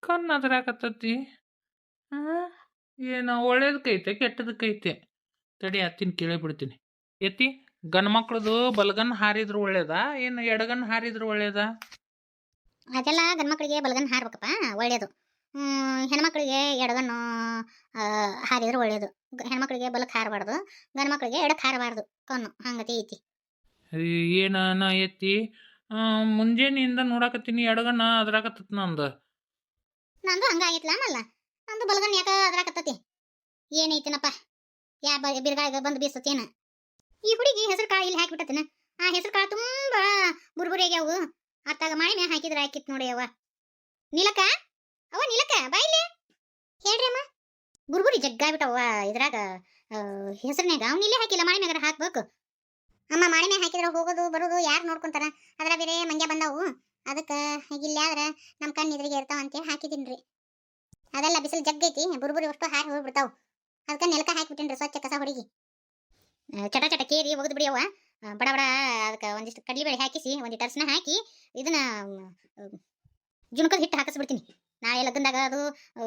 ಕಣ್ಣು ಅದ್ರಾಕತ್ತತಿ. ಹಾಂ, ಏನು ಒಳ್ಳೇದಕ್ಕೈತೆ ಕೆಟ್ಟದಕ್ಕೈತೆ? ತಡಿ ಅತ್ತಿನ ಕೇಳೇ ಬಿಡ್ತೀನಿ. ಎತ್ತಿ, ಗಂಡು ಮಕ್ಳದು ಬಲಗನ್ ಹಾರಿದ್ರು ಒಳ್ಳೇದಾ ಏನು ಎಡಗನ್ ಹಾರಿದ್ರು ಒಳ್ಳೇದಾ? ಅದೆಲ್ಲ ಗಂಡ್ಮಕ್ಳಿಗೆ ಬಲಗನ್ ಹಾರ್ಬೇಕಪ್ಪ, ಒಳ್ಳೇದು. ಹೆಣ್ಮಕ್ಳಿಗೆ ಎಡಗನ್ನು ಹಾರಿದ್ರೆ ಒಳ್ಳೇದು. ಹೆಣ್ಮಕ್ಳಿಗೆ ಬಲಕ್ಕೆ ಹಾರಬಾರ್ದು, ಗಂಡ್ಮಕ್ಳಿಗೆ ಎಡಕ್ಕೆ ಹಾರಬಾರ್ದು. ಕಣ್ಣು ಹಂಗತಿ ಐತಿ. ಏನ ನಾ ಎತ್ತಿ ಮುಂಜಾನೆಯಿಂದ ನೋಡಾಕತ್ತೀನಿ ಎಡಗನ್ನ ಅದ್ರಾಕತ್ತತ್ ನಂದು. ನಂದು ಹಂಗಾಗಿತ್ಲ ಮಲ್ಲ, ನಂದು ಬಲಗನ್ ಯಾಕ ಅದ್ರಾಕತ್ತತಿ. ಏನೈತಿನಪ್ಪ, ಯಾ ಬಿರ್ಗಾಳಿಗೆ ಬಂದು ಬೀಸತ್ತೇನ. ಈ ಹುಡುಗಿ ಹೆಸರು ಕಾಳು ಇಲ್ಲಿ ಹಾಕಿಬಿಟ್ಟತಿನ. ಆ ಹೆಸರು ಕಾಳು ತುಂಬಾ ಬುರ್ಬುರಿ ಆಗ್ಯಾವು. ಅತ್ತಾಗ ಮಾಡಿ ಮ್ಯಾಗ ಹಾಕಿದ್ರೆ ಹಾಕಿತ್ ನೋಡಿ ಅವ್ವ. ನೀಲಕ್ಕ, ಅವ್ವ ನೀಲಕ್ಕ ಬಾಯಿಲೆ ಹೇಳ್ರಿ ಅಮ್ಮ. ಬುರ್ಬುರಿ ಜಗ್ಗಾಗ್ಬಿಟ್ಟವ್ವ ಇದ್ರಾಗ ಹೆಸರಿನಾಗ. ಅವ್ನು ಇಲ್ಲೇ ಹಾಕಿಲ್ಲ, ಮಾಡಿ ಮ್ಯಾಗ ಹಾಕ್ಬೇಕು. ಅಮ್ಮ ಮಾಡಿ ಮ್ಯಾಗ ಹಾಕಿದ್ರೆ ಹೋಗೋದು ಬರೋದು ಯಾರು ನೋಡ್ಕೊಂತಾರ? ಅದ್ರ ಬೇರೆ ಮಂಜ ಬಂದವು, ಅದಕ್ಕೆ ಇಲ್ಲ ಆದ್ರೆ ನಮ್ಮ ಕಣ್ಣು ಇದ್ರಿಗೆ ಇರ್ತಾವ ಅಂತೇಳಿ ಹಾಕಿದೀನ್ರಿ. ಅದೆಲ್ಲ ಬಿಸಿಲು ಜಗ್ಗೈತಿ, ಬುರ್ಬುರಿ ಅಷ್ಟು ಹಾರಿ ಹೋಗ್ಬಿಡ್ತಾವ. ಅದಕ್ಕೆ ನೆಲಕ ಹಾಕಿಬಿಟ್ಟಿನ್ರಿ ಸ್ವಚ್ಛ ಕಸ ಹೊಡಿಗಿ. ಚಟ ಚಟ ಕೇರಿ ಒಗದು ಬಿಡಿಯವ್ವ. ಬಡ ಬಡ ಅದಕ್ಕೆ ಒಂದಿಷ್ಟು ಕಡ್ಲಿಬೇಳೆ ಹಾಕಿಸಿ ಒಂದಿಟ್ಟು ಅರ್ಶಿನ ಹಾಕಿ ಇದನ್ನ ಜುಣಕದ ಹಿಟ್ಟು ಹಾಕಿಸ್ಬಿಡ್ತೀನಿ. ನಾಳೆ ಲಗ್ನದಾಗ ಅದು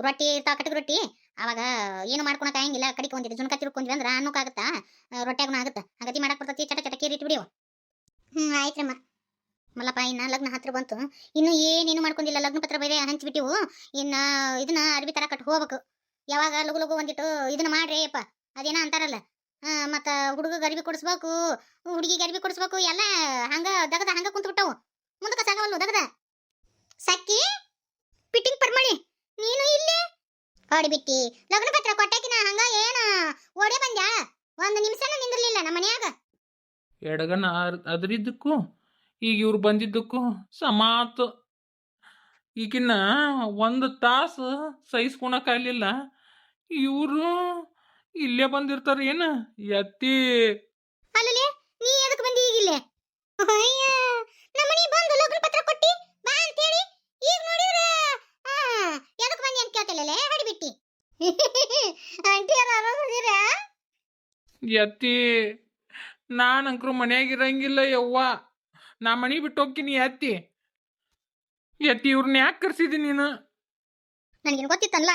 ರೊಟ್ಟಿ ಇರ್ತಾವ, ಕಟಕ್ ರೊಟ್ಟಿ. ಅವಾಗ ಏನು ಮಾಡ್ಕೊಳಕ್ ಆಗಂಗಿಲ್ಲ, ಕಡಿಕೆ ಒಂದಿಟ್ಟು ಜುಣಕ ತಿರ್ಕೊಂಡ್ವಿ ಅಂದ್ರೆ ಅನ್ನೋಕ್ಕಾಗತ್ತಾ, ರೊಟ್ಯಾಗೂ ಆಗುತ್ತಾ. ಹಂಗತಿ ಮಾಡಕ್ ಬರ್ತೈತಿ. ಚಟ ಚಟ ಕೇರಿ ಇಟ್ಬಿಡಿಯವ. ಆಯ್ತ್ರಮ್ಮ. ಮಲ್ಲಪ್ಪ ಇನ್ನ ಲಗ್ನ ಹತ್ರ ಬಂತು, ಇನ್ನು ಏನೇನು ಮಾಡ್ಕೊಂಡಿಲ್ಲ. ಲಗ್ನ ಪತ್ರ ಬೇರೆ ಹಂಚ್ಬಿಟ್ಟಿವು. ಇನ್ನ ಇದನ್ನ ಅರ್ಬಿ ತರ ಕಟ್ ಹೋಗ್ಬೇಕು. ಯಾವಾಗ ಲಗು ಲಗು ಒಂದಿಟ್ಟು ಇದನ್ನ ಮಾಡ್ರಿ ಅಪ್ಪ, ಅದೇನ ಅಂತಾರಲ್ಲ. ಮತ್ತ ಹುಡುಗ ಗರಿಬಿ ಕೊಡಿಸ್ಬೇಕು, ಹುಡುಗಿ ಗರಿಬಿ ಕೊಡಿಸ್ಬೇಕು, ಎಲ್ಲ ಹಂಗ ದಗದ ಹಂಗ ಕುಂತ ಬಿಟ್ಟವು. ಮುಂದಕ್ಕೆ ಸಾಗವಲ್ಲು ದಗದ. ಸಕ್ಕಿ ಪಿಟ್ಟಿಂಗ್ ಪರ್ಮಳಿ ನೀನು ಇಲ್ಲಿ ಹೊಡಿಬಿಟ್ಟಿ. ಲಗ್ನ ಪತ್ರ ಕೊಟ್ಟಾಕಿನ ಹಂಗ ಏನ ಓಡೇ ಬಂದ್ಯಾ? ಒಂದು ನಿಮಿಷನೂ ನಿಂದಿರ್ಲಿಲ್ಲ ನಮ್ಮ ಮನ್ಯಾಗ. ಎಡಗನ ಅದ್ರಿದ್ದಕ್ಕೂ ಈಗ ಇವ್ರು ಬಂದಿದ್ದಕ್ಕೂ ಸಮಾತು. ಈಗಿನ್ನ ಒಂದು ತಾಸು ಸಹಿಸ್ಕೊಳಕ್ಕಾಗಲಿಲ್ಲ. ಇವರು ಇಲ್ಲೇ ಬಂದಿರ್ತಾರ ಏನ ಎತ್ತಿ. ಅಲ್ಲಲೇ ನೀ ಎದಕ್ಕೆ ಬಂದಿ ಈಗಿಲ್ಲೇ? ಅಯ್ಯ ನಮ್ಮನಿ ಬಂದು ಲಗ್ನ ಪತ್ರ ಕೊಟ್ಟಿ ಬಾ ಅಂತೇಳಿ ಈಗ ನೋಡಿದ್ರ ಎದಕ್ಕೆ ಬಂದಿ ಅಂತ ಕೇಳ್ತಿಲ್ಲಲೇ ಹಡಿಬಿಟ್ಟಿ. ಆಂಟಿ ಯಾರು ಎತ್ತಿ, ನಾನಂಕ್ರು ಮನ್ಯಾಗಿರಂಗಿಲ್ಲ ಯವ್ವ. ನಾ ಮನಿ ಬಿಟ್ಟು ಹೋಗ್ತೀನಿ ಎತ್ತಿ. ಎತ್ತಿ ಇವ್ರನ್ನ ಯಾಕೆ ಕರ್ಸಿದಿ ನೀನು? ನನಗೇನು ಗೊತ್ತಿತ್ತಲ್ಲ,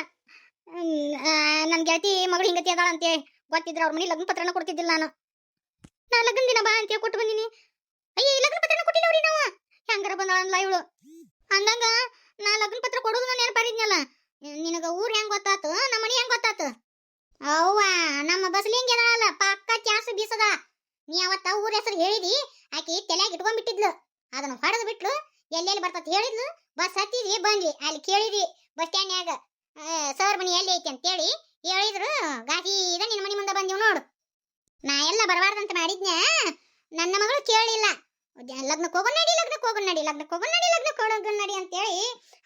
ನನ್ನ ಗೆಳತಿ ಮಗಳು ಹಿಂಗತಿ ಅದಾಳ ಅಂತೇಳಿ ಗೊತ್ತಿದ್ರೆ ಅವ್ರ ಮನೆ ಲಗ್ನ ಪತ್ರನ ಕೊಡ್ತಿದ್ದಿಲ್ಲ ನಾನು. ನಾ ಲಗ್ನ ದಿನ ಬಾ ಅಂತೇಳಿ ಕೊಟ್ಟು ಬಂದಿನಿ. ಅಯ್ಯ ಈ ಲಗ್ನ ಪತ್ರನ ಕೊಟ್ಟಿಲ್ಲ ಅವ್ರಿ ನಾವು. ಹೆಂಗಾರ ಬಂದಾಳಲ್ಲ ಇವಳು. ಅಂದಂಗ ನಾ ಲಗ್ನ ಪತ್ರ ಕೊಡೋದು ನಾನು ನೆನಪಾರಿದ್ನಲ್ಲ. ನಿನಗ ಊರ್ ಹೆಂಗ್ ಗೊತ್ತಾತು, ನಮ್ಮ ಮನೆ ಹೆಂಗ್ ಗೊತ್ತಾತು? ಅವ್ವ ನಮ್ಮ ಬಸ್ಲಿಂಗ್ ಏನಲ್ಲ ಪಕ್ಕ ಚಾಸು ಬೀಸದ. ನೀ ಅವತ್ತ ಊರ ಹೆಸರು ಹೇಳಿದಿ, ಆಕಿ ತಲೆಯಾಗ ಇಟ್ಕೊಂಡ್ಬಿಟ್ಟಿದ್ಲು. ಅದನ್ನ ಹೊಡೆದು ಬಿಟ್ಲು. ಎಲ್ಲೆಲ್ಲಿ ಬರ್ತತ್ ಹೇಳಿದ್ಲು. ಬಸ್ ಹತ್ತಿದ್ವಿ ಬಂದ್ವಿ. ಅಲ್ಲಿ ಕೇಳಿದ್ವಿ ಬಸ್ ಸ್ಟ್ಯಾಂಡ್ನ್ಯಾಗ ಸರ್ ಮನಿ ಎಲ್ಲಿ ಐತಿ ಅಂತೇಳಿ ಹೇಳಿದ್ರು. ಗಾಸೀದ ನಿನ್ನ ಮನಿ ಮುಂದೆ ಬಂದಿವ್ ನೋಡು. ನಾ ಎಲ್ಲ ಬರಬಾರ್ದಂತ ಮಾಡಿದ್ನ್ಯಾ, ನನ್ನ ಮಗಳು ಕೇಳಿಲ್ಲ. ಲಗ್ನಕ್ಕೆ ಹೋಗೋಣ ನಡಿ, ಲಗ್ನಕ್ಕೆ ಹೋಗೋಣ ನಡಿ, ಲಗ್ನಕ್ಕೆ ಹೋಗೋಣ ನಡಿ, ಲಗ್ನಕ್ಕೆ ಹೋಗೋಣ ನಡಿ ಅಂತೇಳಿ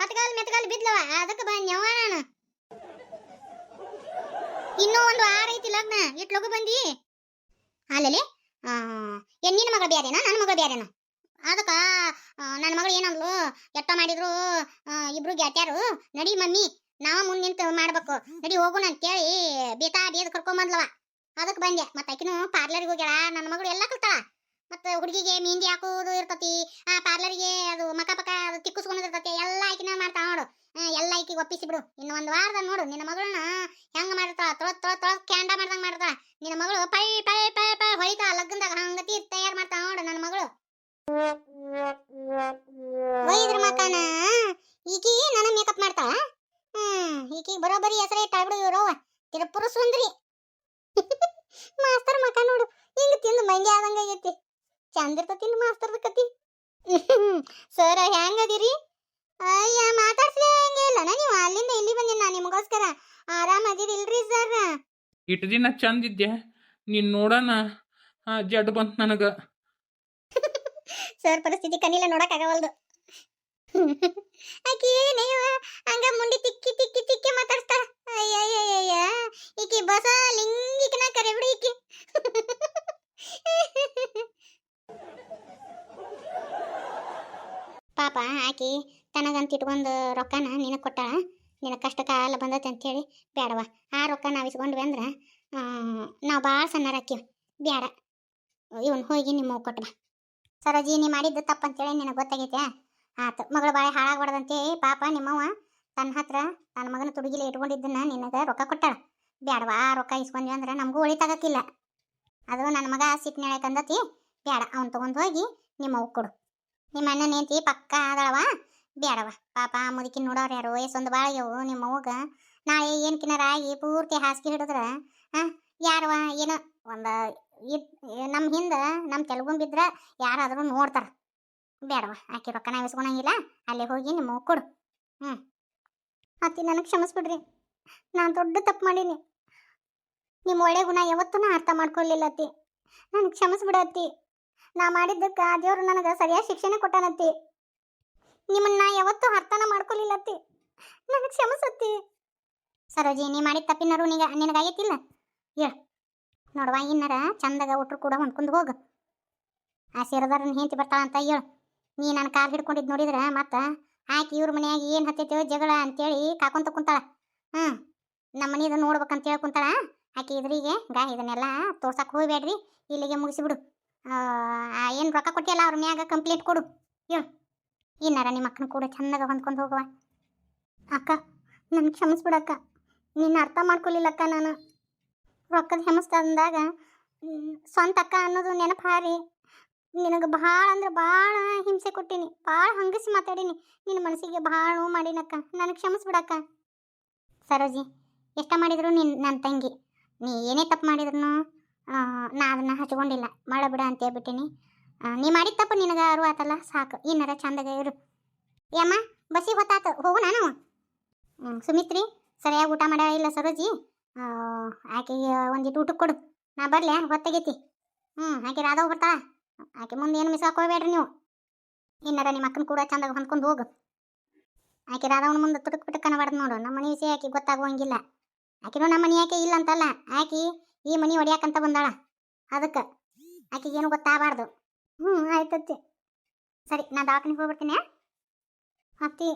ಹತ್ಗಾಲ್ ಮೆತ್ಗಾಲ್ ಬಿದ್ಲವ. ಅದಕ್ಕೆ ಬಂದ್ಯವ ನಾನು. ಇನ್ನೂ ಒಂದು ವಾರ ಐತಿ ಲಗ್ನ, ಇಟ್ ಲಗು ಬಂದಿ. ಅಲ್ಲಲ್ಲಿ ನಿನ್ನ ಮಗಳು ಬ್ಯಾರೇನಾ ನನ್ನ ಮಗಳು ಬ್ಯಾರೇನಾ? ಅದಕ್ಕ ನನ್ನ ಮಗಳು ಏನಂದ್ಲು, ಎಟ್ಟ ಮಾಡಿದ್ರು ಇಬ್ರು ಗೆಟ್ಯಾರು, ನಡಿ ಮಮ್ಮಿ ನಾವ ಮುಂದೆ ನಿಂತು ಮಾಡ್ಬೇಕು, ನಡಿ ಹೋಗೋಣ ಅಂತೇಳಿ ಬೇತಾ ಬೇದ್ ಕರ್ಕೊಂಬಂದ್ಲವ. ಅದಕ್ಕೆ ಬಂದೆ. ಮತ್ತೆ ಆಕಿನೂ ಪಾರ್ಲರ್ಗೆ ಹೋಗ್ಯಾಳ. ನನ್ನ ಮಗಳು ಎಲ್ಲ ಕಲ್ತಾಳ. ಮತ್ತೆ ಹುಡುಗಿಗೆ ಮೆಹಂದಿ ಹಾಕೋದು ಇರ್ತತಿ, ಆ ಪಾರ್ಲರ್ಗೆ ಅದು ಮಕ ಪಕ ಅದು ತಿಕ್ಕಿಸ್ಕೊಳೋದು ಇರ್ತತಿ. ಎಲ್ಲ ಆಕಿನ ಮಾಡ್ತಾಳ ನೋಡು. ಎಲ್ಲ ಆಕಿಗೆ ಒಪ್ಪಿಸಿ ಬಿಡು. ಇನ್ನು ಒಂದು ವಾರದ ನೋಡು ನಿನ್ನ ಮಗಳನ್ನ ಹೆಂಗ ಮಾಡಿರ್ತಾಳ, ತೊಳ ಕ್ಯಾಂಡ ಮಾಡ್ದಂಗ ಮಾಡ್ತಾಳ. ನಿನ್ನ ಮಗಳು ಪೈ ಪೈ ಪೈ ಪೈ ಹೊಳಿತಾ ಲಗ್ನದಾಗ ಹಂಗತಿ ತಯಾರು ಮಾಡ್ತಾಳ ನೋಡು ನನ್ನ ಮಗಳು. ಒಯ್ದ್ರ ಮಕಾನ ಈಕಿ ನನ್ನ ಮೇಕಪ್ ಮಾಡ್ತಾಳ. ಈಕಿ ಬರೋಬ್ಬರಿ ಹೆಸರೇ ಇಟ್ಟಾಳ್ಬಿಡು ಇವ್ರವ್ವ, ತಿರುಪುರ ಸುಂದ್ರಿ. ಮಾಸ್ತರ್ ಮಕ ನೋಡು ಹಿಂಗ ತಿಂದು ಮಂಗೆ ಆದಂಗ ಆಗೈತಿ. ಚಂದ ಇರ್ತತಿ ಮಾಸ್ತರ್ದ ಕತಿ. ಸರ್ ಹೆಂಗದಿರಿ? ಅಯ್ಯ ಮಾತಾಡ್ಸ್ಲೇ ಹಂಗೆ ಇಲ್ಲ ನೀವು. ಅಲ್ಲಿಂದ ಇಲ್ಲಿ ಬಂದಿನ ನಾ ನಿಮಗೋಸ್ಕರ. ಆರಾಮದಿರಿಲ್ರಿ ಸರ್? ಇಟ್ಟು ದಿನ ಚಂದಿದ್ದೆ, ನೀನ್ ನೋಡೋಣ ಜಡ್ ಬಂತ ನನಗ. ಸರ್ ಪರಿಸ್ಥಿತಿ ಕಣ್ಣಿಲ್ಲ ನೋಡಕ್ ಆಗವಲ್ದು. ಆಕಿ ಏನೇವ ಹಂಗ ಮುಂಡಿ ತಿಕ್ಕಿ ತಿಕ್ಕಿ ತಿಕ್ಕಿ ಮಾತಾಡ್ಸ್ತಾಳ. ಅಯ್ಯಯ್ಯಯ್ಯ ಈಕಿ ಬಸ ಲಿಂಗಿಕನ ಕರೆ ಬಿಡು ಈಕಿ. ಪಾಪ ಆಕಿ ತನಗಂತ ಇಟ್ಕೊಂಡು ರೊಕ್ಕನ ನಿನಗೆ ಕೊಟ್ಟಾಳ. ನಿನಗೆ ಕಷ್ಟ ಕಾಲ ಬಂದೈತೆ ಅಂತೇಳಿ ಬೇಡವ. ಆ ರೊಕ್ಕ ನಾವು ಇಸ್ಕೊಂಡ್ವಿ ಅಂದ್ರೆ ನಾವು ಭಾಳ ಸಣ್ಣರ ಹಾಕಿವಿ. ಬೇಡ, ಇವನು ಹೋಗಿ ನಿಮ್ಮ ಕೊಟ್ಟು ಬಾ. ಸರೋಜಿ ನೀ ಮಾಡಿದ್ದು ತಪ್ಪಂತೇಳಿ ನಿನಗೆ ಗೊತ್ತಾಗೈತೆ. ಆತು, ಮಗಳು ಬಾಳೆ ಹಾಳಾಗ್ಬಾರ್ದಂತೆ ಪಾಪ ನಿಮ್ಮವ್ವ ತನ್ನ ಹತ್ರ ತನ್ನ ಮಗನ ತುಡುಗಿಲೆ ಇಟ್ಕೊಂಡಿದ್ದನ್ನ ನಿನಗೆ ರೊಕ್ಕ ಕೊಟ್ಟಾಳ. ಬ್ಯಾಡವಾ ರೊಕ್ಕ ಇಸ್ಕೊಂಡ್ವಿ ಅಂದ್ರೆ ನಮಗೂ ಒಳಿತಾಗಕ್ಕಿಲ್ಲ. ಅದು ನನ್ನ ಮಗ ಸಿಟ್ಟಿನ ಕಂದತಿ. ಬ್ಯಾಡ ಅವ್ನು ತೊಗೊಂಡು ಹೋಗಿ ನಿಮ್ಮ ಅವ್ವ ಕೊಡು. ನಿಮ್ಮ ಅಣ್ಣ ನೇಂತಿ ಪಕ್ಕ ಆದಳವ. ಬ್ಯಾಡವ ಪಾಪ ಮುದುಕಿನ ನೋಡೋರು ಯಾರು ಎಷ್ಟೊಂದು ಬಾಳಗ್ಯವು ನಿಮ್ಮ ಅವ್ವಗ. ನಾಳೆ ಏನು ಕಿನಾರ ಆಗಿ ಪೂರ್ತಿ ಹಾಸಿಗೆ ಹಿಡಿದ್ರ ಯಾರವ ಏನೋ ಒಂದು ನಮ್ಮ ಹಿಂದೆ ನಮ್ಮ ತೆಲುಗುಂಬಿದ್ರ ಯಾರಾದರೂ ನೋಡ್ತಾರ. ಬೇಡವ ಆಕೆ ರೊಕ್ಕ ನಾವು ಇಸ್ಕೊಳಂಗಿಲ್ಲ. ಅಲ್ಲೇ ಹೋಗಿ ನಿಮ್ಮ ಅವ್ವ ಕೊಡು. ಅತ್ತಿ ನನಗೆ ಕ್ಷಮಿಸ್ಬಿಡ್ರಿ. ನಾನು ದೊಡ್ಡ ತಪ್ಪು ಮಾಡೀನಿ. ನಿಮ್ಮ ಒಳ್ಳೆ ಗುಣ ಯಾವತ್ತೂ ನಾ ಅರ್ಥ ಮಾಡ್ಕೊಳ್ಳಿಲ್ಲ ಅತ್ತಿ. ನನಗೆ ಕ್ಷಮಿಸ್ಬಿಡತ್ತಿ. ನಾ ಮಾಡಿದ್ದಕ್ಕೆ ಆ ದೇವ್ರು ನನಗೆ ಸರಿಯಾದ ಶಿಕ್ಷೆನೇ ಕೊಟ್ಟಾನತ್ತಿ. ನಿಮ್ಮನ್ನ ನಾ ಯಾವತ್ತೂ ಅರ್ಥನ ಮಾಡ್ಕೊಳ್ಳಿಲ್ಲ ಅತ್ತಿ. ನನಗೆ ಕ್ಷಮಿಸತ್ತಿ. ಸರೋಜಿ ನೀ ಮಾಡಿದ ತಪ್ಪಿನರು ನಿನಗಾಗೈತಿಲ್ಲ. ಹೇಳ ನೋಡುವ, ಇನ್ನರ ಚಂದಾಗ ಒಟ್ರು ಕೂಡ ಹೊಂದ್ಕೊಂಡು ಹೋಗು. ಆ ಸೇರದಾರನ ಹೆಂಡತಿ ಬರ್ತಾಳಂತ ಹೇಳು. ನೀ ನನ್ನ ಕಾಲು ಹಿಡ್ಕೊಂಡಿದ್ದು ನೋಡಿದ್ರೆ ಮತ್ತೆ ಆಕೆ ಇವ್ರ ಮನ್ಯಾಗ ಏನು ಹತ್ತೈತೇವ ಜಗಳ ಅಂತೇಳಿ ಕಾಕೊಂತ ಕುಂತಾಳ. ನಮ್ಮ ಮನೆದು ನೋಡ್ಬೇಕಂತೇಳಿ ಕುಂತಾಳ. ಆಕೆ ಇದ್ರಿಗೆ ಇದನ್ನೆಲ್ಲ ತೋರ್ಸಕ್ಕೆ ಹೋಗ್ಬೇಡ್ರಿ, ಇಲ್ಲಿಗೆ ಮುಗಿಸಿಬಿಡು. ಏನು ರೊಕ್ಕ ಕೊಟ್ಟಿಯಲ್ಲ ಅವ್ರ ಮ್ಯಾಗ ಕಂಪ್ಲೇಂಟ್ ಕೊಡು. ಹೇಳು ಇನ್ನರ ನಿಮ್ಮ ಅಕ್ಕನ ಕೂಡ ಚಂದಾಗ ಹೊಂದ್ಕೊಂಡು ಹೋಗುವ. ಅಕ್ಕ ನನ್ನ ಕ್ಷಮಿಸ್ಬಿಡಕ್ಕ. ನಿನ್ನ ಅರ್ಥ ಮಾಡ್ಕೊಳ್ಳಿಲ್ಲಕ್ಕ. ನಾನು ರೊಕ್ಕದ ಹೆಮಸ್ತ ಅಂದಾಗ ಸ್ವಂತ ಅಕ್ಕ ಅನ್ನೋದು ನೆನಪು ಹಾರಿ ನಿನಗೆ ಭಾಳ ಅಂದ್ರೆ ಭಾಳ ಹಿಂಸೆ ಕೊಟ್ಟೀನಿ. ಭಾಳ ಹಂಗಸಿ ಮಾತಾಡೀನಿ. ನಿನ್ನ ಮನಸ್ಸಿಗೆ ಭಾಳ ನೋವು ಮಾಡೀನಕ್ಕ. ನನಗೆ ಕ್ಷಮಿಸ್ಬಿಡಕ್ಕ. ಸರೋಜಿ ಎಷ್ಟ ಮಾಡಿದ್ರು ನನ್ನ ತಂಗಿ. ನೀ ಏನೇ ತಪ್ಪು ಮಾಡಿದ್ರು ನಾ ಅದನ್ನು ಹಚ್ಕೊಂಡಿಲ್ಲ. ಮಾಡ ಬಿಡ ಅಂತ ಹೇಳ್ಬಿಟ್ಟೀನಿ. ನೀ ಮಾಡಿದ ತಪ್ಪು ನಿನಗೆ ಅರು ಆತಲ್ಲ, ಸಾಕು. ಇನ್ನರ ಚಂದಾಗ ಇರು. ಯಮ್ಮ ಬಸ್ಸಿಗೆ ಹೊತ್ತಾತು, ಹೋಗು. ನಾನು ಸುಮಿತ್ರಿ ಸರಿಯಾಗಿ ಊಟ ಮಾಡ ಇಲ್ಲ ಸರೋಜಿ. ಆಕೆಗೆ ಒಂದಿಟ್ಟು ಊಟಕ್ಕೆ ಕೊಡು. ನಾ ಬರಲಿ, ಹೊತ್ತಾಗೈತಿ. ಆಕೆ ರಾಧವ್ ಬರ್ತಾಳ. ಆಕೆ ಮುಂದೆ ಏನು ಮಿಸ್ ಹಾಕೋಬೇಡ್ರಿ ನೀವು. ಇನ್ನರ ನಿಮ್ಮ ಅಕ್ಕನ ಕೂಡ ಚಂದಾಗ ಹೊಂದ್ಕೊಂಡು ಹೋಗು. ಆಕೆ ರಾಧವನ ಮುಂದೆ ತುಟಕ್ ಬಿಟಕ್ಕನ ಬಡ್ದು ನೋಡು. ನಮ್ಮ ಮನೆ ವಿಷಯ ಆಕೆ ಗೊತ್ತಾಗುವಂಗಿಲ್ಲ. ಆಕೆನೂ ನಮ್ಮ ಮನೆ ಯಾಕೆ ಇಲ್ಲ ಅಂತಲ್ಲ, ಆಕೆ ಈ ಮನೆ ಹೊಡಿಯಾಕಂತ ಬಂದಾಳ. ಅದಕ್ಕೆ ಆಕೆಗೇನು ಗೊತ್ತಾಗಬಾರ್ದು. ಆಯ್ತತ್ತಿ. ಸರಿ ನಾ ದವಾಖಾನಿಗೆ ಹೋಗ್ಬಿಡ್ತೀನಿ. ಅತ್ತಿ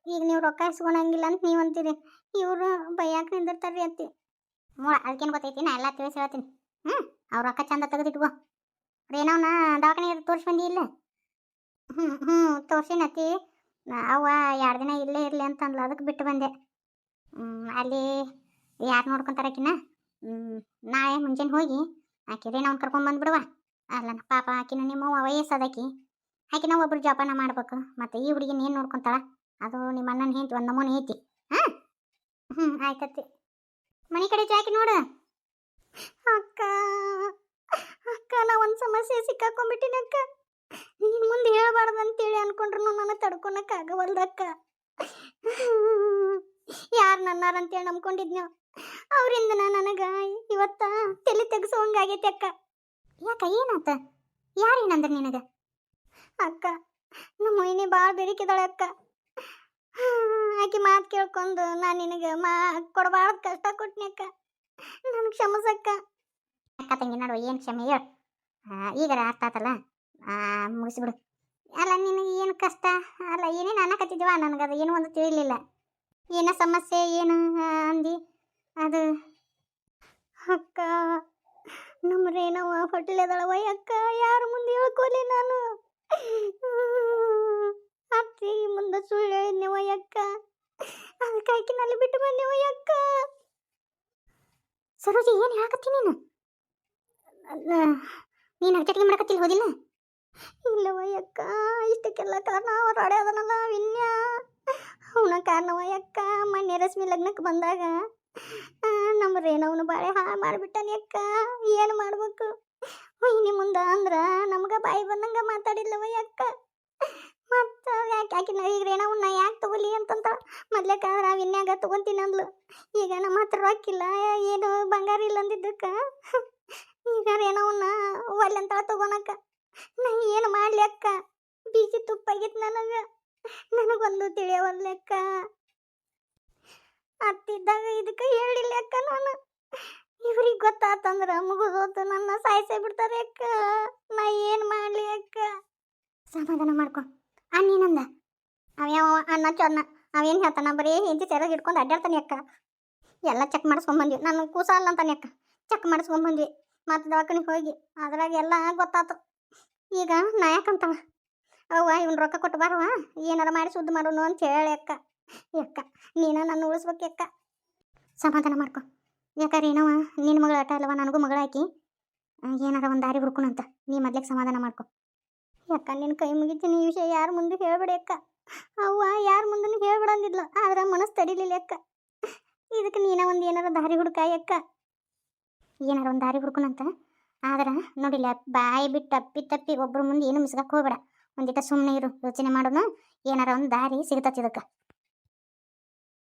ಈಗ ನೀವು ರೊಕ್ಕ ಇಸ್ಕೊಳಂಗಿಲ್ಲ ಅಂತ ನೀವು ಅಂತೀರಿ. ಇವರು ಬೈಯಾಕೆ ನಿಂದಿರ್ತಾರ್ರಿ ಅತ್ತಿ. ಅದಕ್ಕೇನು ಗೊತ್ತೈತಿ, ನಾ ಎಲ್ಲ ತಿಳಿಸಿ ಹೇಳ್ತೀನಿ. ಅವ್ರ ರೊಕ್ಕ ಚಂದ ತೆಗೆದಿಟ್ಕೋ. ರೇನವನ್ನ ದವಾಖಾನೆಗೆ ತೋರಿಸಿ ಬಂದಿ ಇಲ್ಲ? ತೋರ್ಸಿನತ್ತಿ. ಅವ್ವ 2 ದಿನ ಇಲ್ಲೇ ಇರಲಿ ಅಂತಂದ್ಲು, ಅದಕ್ಕೆ ಬಿಟ್ಟು ಬಂದೆ. ಅಲ್ಲಿ ಯಾರು ನೋಡ್ಕೊಂತಾರ ಆಕಿನ. ನಾಳೆ ಮುಂಜಾನೆ ಹೋಗಿ ಆಕೆ ರೇನವನ್ನ ಕರ್ಕೊಂಡ್ಬಂದ್ಬಿಡುವ. ಅಲ್ಲ ಪಾಪ ಆಕಿನ ನಿಮ್ಮವ್ವ ವಯಸ್ಸದಾಕಿ. ಆಕಿನ ಒಬ್ರು ಜೋಪಾನ ಮಾಡ್ಬೇಕು. ಮತ್ತು ಈ ಹುಡುಗಿನ ಏನು ನೋಡ್ಕೊಂತಾಳ? ಅದು ನಿಮ್ಮ ಅಣ್ಣನ ಹೆಂಡತಿ ಒಂದು ನಮೂನೆ ಐತಿ. ಆಯ್ತತ್ತಿ. ಮನೆ ಕಡೆ ಜಾಕಿ ನೋಡು. ಅಕ್ಕ ಅಕ್ಕ ನಾ ಒಂದು ಸಮಸ್ಯೆ ಸಿಕ್ಕಾಕೊಂಡ್ಬಿಟ್ಟಿನಿ ಅಕ್ಕ. ನಿನ್ನ ಮುಂದೆ ಹೇಳಬಾರ್ದು ಅಂತೇಳಿ ಅನ್ಕೊಂಡ್ರು ನನಗೆ ತಡ್ಕೊಳಕ್ಕಾಗವಲ್ದಕ್ಕ. ಯಾರು ನನ್ನಾರಂತೇಳಿ ನಂಬ್ಕೊಂಡಿದ್ನ, ಅವರಿಂದ ನನಗೆ ಇವತ್ತ ತಲೆ ತೆಗೆಸೋಂಗಾಗೈತೆ ಅಕ್ಕ. ಯಾಕ ಏನಾತ? ಯಾರೇನಂದ್ರೆ ನಿನಗೆ? ಅಕ್ಕ ನಮ್ಮ ಮೊಯ್ನಿ ಭಾಳ ಬೆರಿಕಿದಾಳೆ ಅಕ್ಕ. ಆಕೆ ಮಾತು ಕೇಳ್ಕೊಂಡು ನಾನು ನಿನಗೆ ಕೊಡಬಾರ್ದು ಕಷ್ಟ ಕೊಟ್ನಿ ಅಕ್ಕ. ನನಗೆ ಕ್ಷಮಿಸಕ್ಕ. ಅಕ್ಕ ತಂಗಿ ನೋಡುವ ಏನು ಕ್ಷಮೆ ಹೇಳು. ಈಗಾರ ಅರ್ಥ ಆತಲ್ಲ, ಮುಗಿಸ್ಬಿಡು. ಅಲ್ಲ ನಿನಗೆ ಏನು ಕಷ್ಟ? ಅಲ್ಲ ಏನೇನು ಅನ್ನಕತ್ತಿದ್ದೀವ, ನನಗದು ಏನೂ ಒಂದು ತಿಳಿಲಿಲ್ಲ. ಏನೋ ಸಮಸ್ಯೆ ಏನು ಅಂದು? ಅದು ಅಕ್ಕ ನಮ್ಮ ರೇನವ್ವ ಹೊಟ್ಟೆಲೆದಳವ ಅಕ್ಕ. ಯಾರ ಮುಂದೆ ಹೇಳ್ಕೊಲಿ ನಾನು? ಅತ್ತಿ ಮುಂದೆ ಸುಳ್ಳು ಹೇಳಿದ್ನೇವ ಅಕ್ಕ. ಅದಕ್ಕೆ ಆಕಿನಲ್ಲಿ ಬಿಟ್ಟು ಬಂದೇವ ಅಕ್ಕ. ಸರೋಜಿ ಏನು ಹೇಳಕತ್ತಿ ನೀನು? ನೀನು ಅರ್ಚಟಿಗೆ ಮಾಡಕತ್ತಿಲ್ಲ ಹೋದಿಲ್ಲ? ಇಲ್ಲವ ಅಕ್ಕ, ಇಷ್ಟಕ್ಕೆಲ್ಲ ಕಾರಣ ಅವ್ರು ಅಡ್ಯಾದನಲ್ಲ ವಿನ್ಯ. ಅವನ ಕಾರಣವ ಅಕ್ಕ. ಮೊನ್ನೆ ರಶ್ಮಿ ಲಗ್ನಕ್ಕೆ ಬಂದಾಗ ನಮ್ಮ ರೇನವನು ಬಾಳೆ ಹಾಳು ಮಾಡಿಬಿಟ್ಟಾನೆ ಅಕ್ಕ. ಏನು ಮಾಡ್ಬೇಕು? ವೈನಿ ಮುಂದೆ ಅಂದ್ರೆ ನಮ್ಗೆ ಬಾಯಿ ಬಂದಂಗೆ ಮಾತಾಡಿಲ್ಲವ ಅಕ್ಕ. ಮತ್ತು ಯಾಕೆ ಆಕಿನ ಈಗ ರೇನವನ್ನ ಯಾಕೆ ತಗೊಲಿ ಅಂತಂತ ಮೊದ್ಲೇಕಾದ್ರೆ ವಿನ್ಯಾಗ ತೊಗೊಂತೀನಿ ಅಂದ್ಲು. ಈಗ ನಮ್ಮ ಹತ್ರ ರೊಕ್ಕಿಲ್ಲ, ಏನು ಬಂಗಾರ ಇಲ್ಲ ಅಂದಿದ್ದಕ್ಕೆ ಈಗ ರೇನವನ್ನ ಒಲ್ಲಂತ ತಗೋನಕ್ಕ. ನಾ ಏನು ಮಾಡಲಿ ಅಕ್ಕ? ಬೀಸಿ ತುಪ್ಪಾಗಿತ್ತು ನನಗೊಂದು ತಿಳಿಯವಲ್ಲಕ್ಕ. ಅತ್ತಿದ್ದಾಗ ಇದಕ್ಕೆ ಹೇಳಿಲ್ಲ ಅಕ್ಕ. ನಾನು ಇವ್ರಿಗೆ ಗೊತ್ತಾತಂದ್ರೆ ಮುಗಿದೋತು, ನನ್ನ ಸಾಯಿಸೇ ಬಿಡ್ತಾರೆ ಅಕ್ಕ. ನಾ ಏನು ಮಾಡಲಿ ಅಕ್ಕ? ಸಮಾಧಾನ ಮಾಡ್ಕೊ. ಅನ್ನೇನಂದ? ಅವ್ಯಾವ ಅನ್ನ ಚೊನ್ನ ಅವೇನು ಹೇಳ್ತಾನ? ಬರೀ ಹಿಂದಿ ಸೆರಗ್ ಹಿಡ್ಕೊಂಡು ಅಡ್ಡಾಡ್ತಾನೆ ಅಕ್ಕ. ಎಲ್ಲ ಚೆಕ್ ಮಾಡಿಸ್ಕೊಂಬಂದ್ವಿ. ನಾನು ಕೂಸ ಅಲ್ಲ ಅಂತಾನೆ ಅಕ್ಕ. ಚೆಕ್ ಮಾಡಿಸ್ಕೊಂಬಂದ್ವಿ. ಮತ್ತು ದವಾಖಾನಿಗೆ ಹೋಗಿ ಅದ್ರಾಗ ಎಲ್ಲ ಗೊತ್ತಾತು. ಈಗ ನಾ ಯಾಕಂತವ ಅವ್ವ ಇವ್ನ ರೊಕ್ಕ ಕೊಟ್ಟು ಬಾರವ, ಏನಾರ ಮಾಡಿ ಸುದ್ದಿ ಮಾಡೋನು ಅಂತ ಹೇಳಿ ಅಕ್ಕ. ಅಕ್ಕ ನೀನ ನನ್ನ ಉಳಿಸ್ಬೇಕು ಅಕ್ಕ. ಸಮಾಧಾನ ಮಾಡ್ಕೊ. ಯಾಕಂದ್ರೆ ಏನವ ನಿನ್ನ ಮಗಳ ಆಟ ಅಲ್ವ, ನನಗೂ ಮಗಳ ಹಾಕಿ ಏನಾರ ಒಂದು ದಾರಿ ಹುಡ್ಕೊಣಂತ. ನೀ ಮೊದ್ಲಿಗೆ ಸಮಾಧಾನ ಮಾಡ್ಕೊ. ಯಾಕ ನಿನ್ನ ಕೈ ಮುಗಿತೀನಿ, ಈ ವಿಷಯ ಯಾರ ಮುಂದೆ ಹೇಳ್ಬೇಡಿ ಅಕ್ಕ. ಅವ್ವ ಯಾರ ಮುಂದೂ ಹೇಳ್ಬೇಡ ಅಂದಿದ್ಲು, ಆದ್ರೆ ಮನಸ್ಸು ತಡಿಲಿಲ್ಲ ಅಕ್ಕ. ಇದಕ್ಕೆ ನೀನ ಒಂದು ಏನಾರ ದಾರಿ ಹುಡುಕಾಯಿ ಅಕ್ಕ. ಏನಾರ ಒಂದು ದಾರಿ ಹುಡ್ಕೊಣಂತ. ಆದ್ರೆ ನೋಡಿಲ್ಲ, ಬಾಯಿ ಬಿಟ್ಟು ತಪ್ಪಿ ತಪ್ಪಿ ಒಬ್ಬರ ಮುಂದೆ ಏನು ಮಿಸ್ಗಕ್ಕೆ ಹೋಗ್ಬೇಡ. ಒಂದಿಟ ಸುಮ್ಮನೆ ಇರು, ಯೋಚನೆ ಮಾಡೋಣ. ಏನಾರ ಒಂದು ದಾರಿ ಸಿಗ್ತತಿ ಇದಕ್ಕೆ.